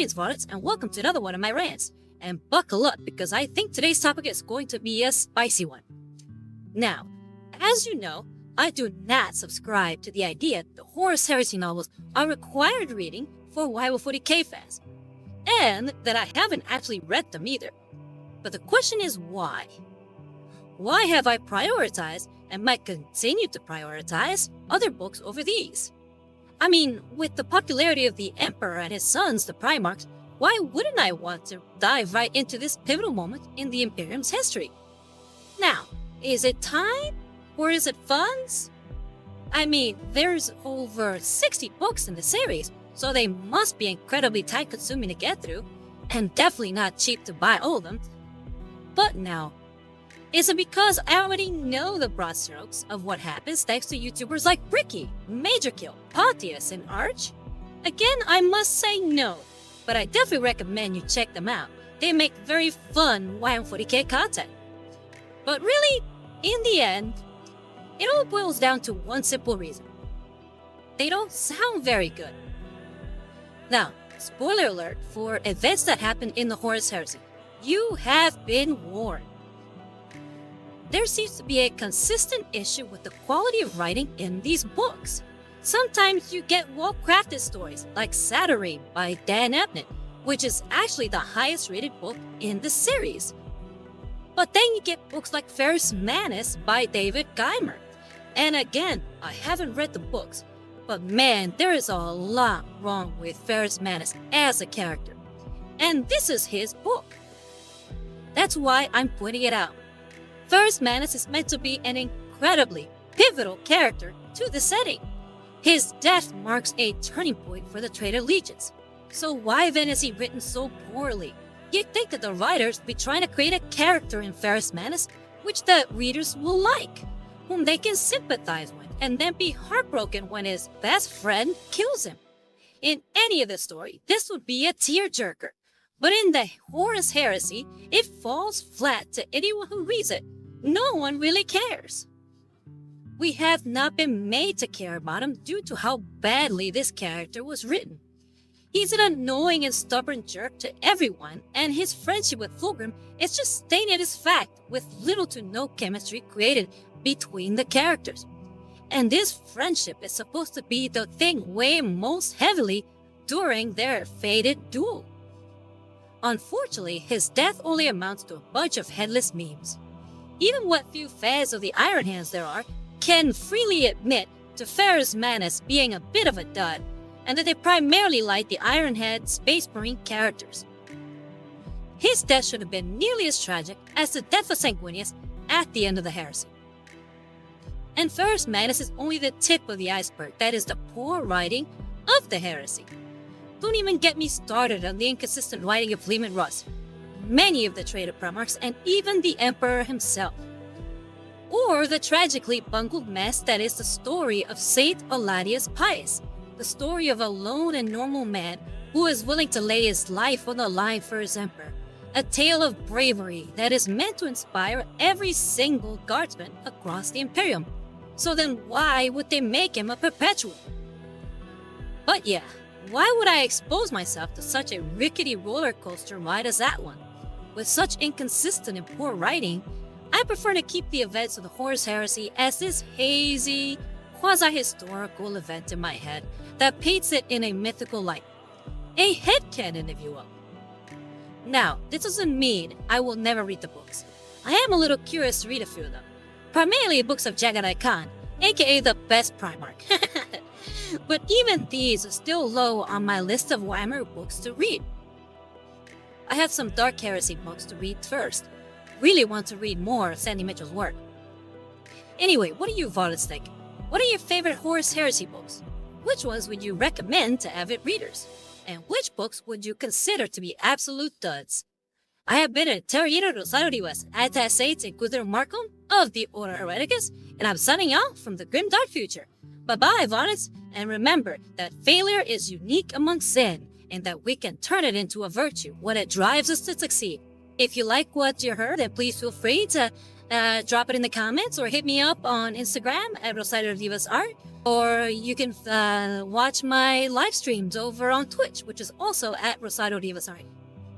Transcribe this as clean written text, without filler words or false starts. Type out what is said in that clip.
Greetings, Varlets, and welcome to another one of my rants. And buckle up, because I think today's topic is going to be a spicy one. Now, as you know, I do not subscribe to the idea that the Horus Heresy novels are required reading for Warhammer 40k fans, and that I haven't actually read them either. But the question is why? Why have I prioritized, and might continue to prioritize, other books over these? I mean, with the popularity of the Emperor and his sons, the Primarchs, why wouldn't I want to dive right into this pivotal moment in the Imperium's history? Now, is it time? Or is it funds? I mean, there's over 60 books in the series, so they must be incredibly time-consuming to get through, and definitely not cheap to buy all of them. But now, is it because I already know the broad strokes of what happens thanks to YouTubers like Bricky, Majorkill, Pontius, and Arch? Again, I must say no, but I definitely recommend you check them out. They make very fun Warhammer 40k content. But really, in the end, it all boils down to one simple reason. They don't sound very good. Now, spoiler alert for events that happened in the Horus Heresy. You have been warned. There seems to be a consistent issue with the quality of writing in these books. Sometimes you get well-crafted stories like Saturnine by Dan Abnett, which is actually the highest rated book in the series. But then you get books like Ferrus Manus by David Geimer. And again, I haven't read the books, but man, there is a lot wrong with Ferrus Manus as a character. And this is his book. That's why I'm pointing it out. Ferrus Manus is meant to be an incredibly pivotal character to the setting. His death marks a turning point for the Traitor Legions. So why then is he written so poorly? You'd think that the writers would be trying to create a character in Ferrus Manus which the readers will like, whom they can sympathize with, and then be heartbroken when his best friend kills him. In any other story, this would be a tearjerker. But in the Horus Heresy, it falls flat to anyone who reads it. No one really cares. We have not been made to care about him due to how badly this character was written. He's an annoying and stubborn jerk to everyone, and his friendship with Fulgrim is just stated as fact, with little to no chemistry created between the characters. And this friendship is supposed to be the thing weighed most heavily during their fated duel. Unfortunately, his death only amounts to a bunch of headless memes. Even what few fans of the Iron Hands there are can freely admit to Ferrus Manus being a bit of a dud, and that they primarily like the Ironhead Space Marine characters. His death should have been nearly as tragic as the death of Sanguinius at the end of the Heresy. And Ferrus Manus is only the tip of the iceberg that is the poor writing of the Heresy. Don't even get me started on the inconsistent writing of Lament Russ, many of the Traitor Primarchs, and even the Emperor himself. Or the tragically bungled mess that is the story of Saint Oladius Pius, the story of a lone and normal man who is willing to lay his life on the line for his emperor, a tale of bravery that is meant to inspire every single guardsman across the Imperium. So then why would they make him a perpetual? But yeah, why would I expose myself to such a rickety roller coaster ride as that one? With such inconsistent and poor writing, I prefer to keep the events of the Horus Heresy as this hazy, quasi-historical event in my head that paints it in a mythical light. A headcanon, if you will. Now, this doesn't mean I will never read the books. I am a little curious to read a few of them. Primarily books of Jagadai Khan, aka the best Primarch. But even these are still low on my list of Warhammer books to read. I have some Dark Heresy books to read first. Really want to read more of Sandy Mitchell's work. Anyway, what do you Varlets think? What are your favorite Horus Heresy books? Which ones would you recommend to avid readers? And which books would you consider to be absolute duds? I have been a Terrier Rosario Diwas, Anti-Saints and Guthrum Markham of the Order Hereticus, and I'm signing out from the grim dark future. Bye-bye, Varlets, and remember that failure is unique among sin, and that we can turn it into a virtue when it drives us to succeed. If you like what you heard, then please feel free to drop it in the comments or hit me up on Instagram at Rosario Divas Art. Or you can watch my live streams over on Twitch, which is also at Rosario Divas Art.